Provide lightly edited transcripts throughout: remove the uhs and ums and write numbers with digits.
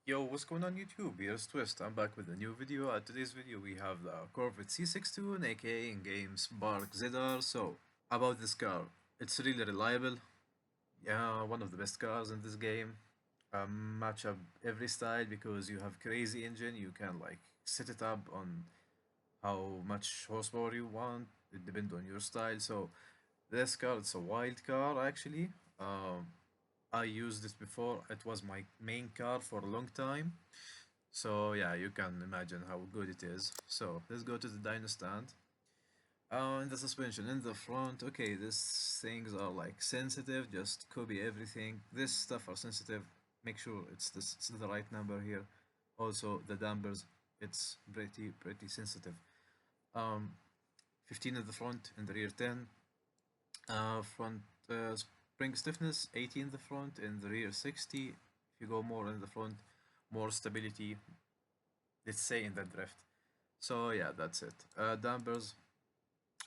Yo, what's going on YouTube? Here's Twist. I'm back with a new video. Today's video we have the Corvette C62, aka in game Spark ZR. So, about this car, it's really reliable. Yeah, one of the best cars in this game. Match up every style because you have crazy engine. You can like set it up on how much horsepower you want. It depends on your style. So, this car, it's a wild car actually. Um, I used it before. It was my main car for a long time. So yeah, you can imagine how good it is. So let's go to the dyno stand. In the suspension, in the front, okay, these things are like sensitive, just copy everything. This stuff are sensitive. Make sure it's the right number here. Also, the dampers, it's pretty sensitive. Um, 15 in the front, in the rear 10. Front spring stiffness, 80 in the front, in the rear 60. If you go more in the front, more stability, let's say in the drift. So yeah, that's it. Dampers,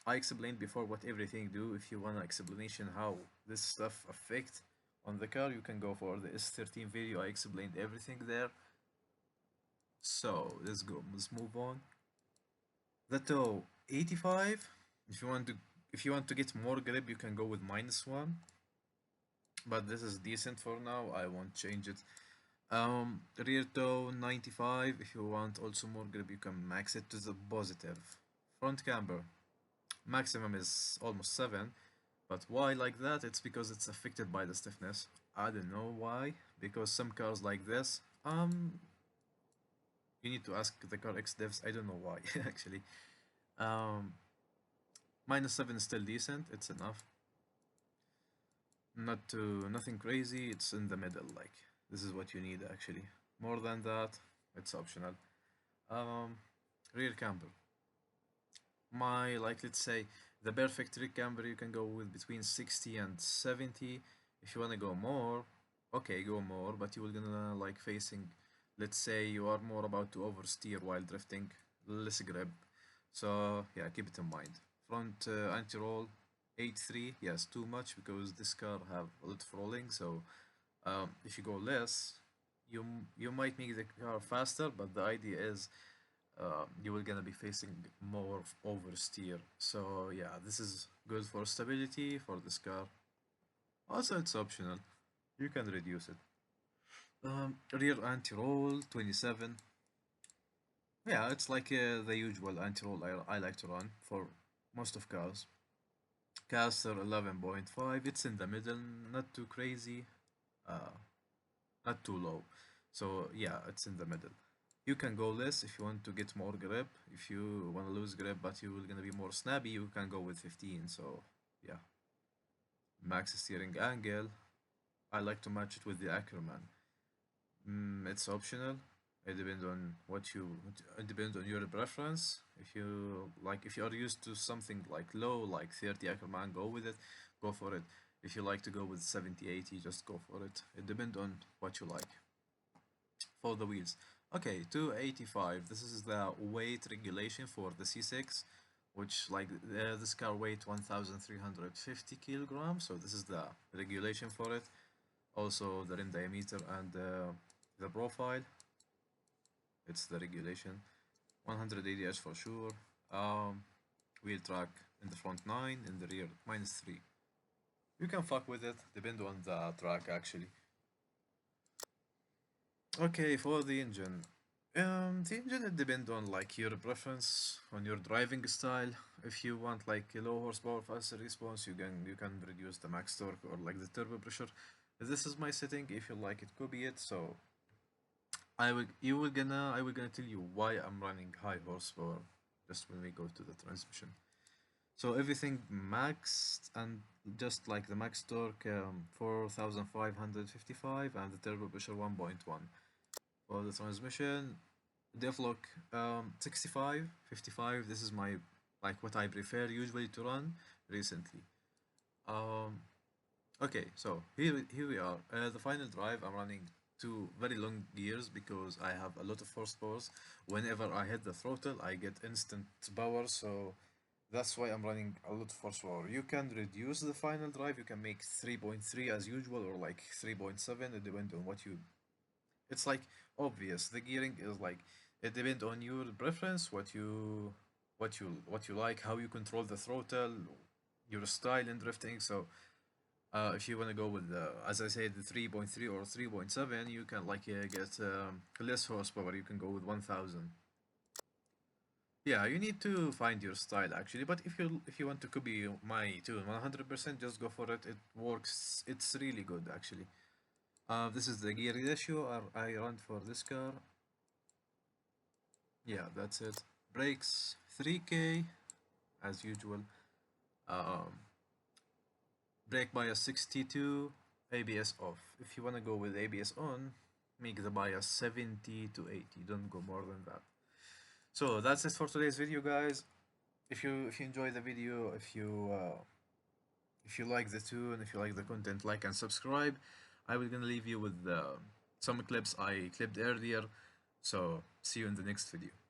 I explained before what everything do. If you want an explanation how this stuff affect on the car, you can go for the S13 video. I explained everything there. So let's go. Let's move on. The toe 85. If you want to get more grip, you can go with -1. But this is decent for now. I won't change it. Rear toe 95. If you want also more grip, you can max it to the positive. Front camber maximum is almost 7, but why like that? It's because it's affected by the stiffness. I don't know why, because some cars like this, you need to ask the carx devs. I don't know why actually. Um, -7 is still decent. It's enough. Nothing crazy. It's in the middle. Like this is what you need actually. More than that, it's optional. Um, Rear camber. My like let's say the perfect rig camber you can go with between 60 and 70. If you want to go more, okay, go more, but you will gonna like facing, let's say you are more about to oversteer while drifting, less grip. So yeah, keep it in mind. Front anti-roll 8.3, yes, too much because this car have a lot of rolling. So if you go less, you might make the car faster, but the idea is you will gonna be facing more oversteer. So yeah, this is good for stability for this car. Also, it's optional. You can reduce it. Rear anti-roll 27. Yeah, it's like the usual anti-roll I like to run for most of cars. Caster 11.5. It's in the middle, not too crazy, uh, not too low. So yeah, it's in the middle. You can go less if you want to get more grip. If you want to lose grip but you're gonna be more snappy, you can go with 15. So yeah, max steering angle. I like to match it with the Ackerman. It's optional. It depends on what you. It depends on your preference. If you like, if you are used to something like low, like 30 Ackerman, go with it. Go for it. If you like to go with 70, 80, just go for it. It depends on what you like. For the wheels. Okay, 285. This is the weight regulation for the C6, which like this car weight 1,350 kilograms. So this is the regulation for it. Also the rim diameter and the profile. It's the regulation. 100 ADS for sure. Wheel track in the front 9, in the rear -3. You can fuck with it, depend on the track actually. Okay, for the engine. The engine it depends on like your preference, on your driving style. If you want like a low horsepower, faster response, you can reduce the max torque or like the turbo pressure. This is my setting. If you like it, copy it. So I will gonna tell you why I'm running high horsepower just when we go to the transmission. So everything maxed and just like the max torque 4555 and the turbo pressure 1.1. For the transmission, diff lock 65, 55. This is my like what I prefer usually to run recently. Um, okay, so here we are. The final drive, I'm running two very long gears because I have a lot of horsepower. Whenever I hit the throttle, I get instant power, so that's why I'm running a lot of horsepower. You can reduce the final drive, you can make 3.3 as usual or like 3.7, it depends on what you. It's like obvious. The gearing is like it depends on your preference, what you like, how you control the throttle, your style in drifting. So if you want to go with as I said, the 3.3 or 3.7, you can like get less horsepower. You can go with 1000. Yeah, you need to find your style actually. But if you want to copy my tune 100%, just go for it. It works. It's really good actually. This is the gear ratio I run for this car. Yeah, that's it. Brakes 3K as usual. Um, Brake bias 62, ABS off. If you want to go with ABS on, make the bias 70 to 80. Don't go more than that. So that's it for today's video, guys. If you enjoy the video, if you like the tune, if you like the content, like and subscribe. I will gonna leave you with some clips I clipped earlier. So see you in the next video.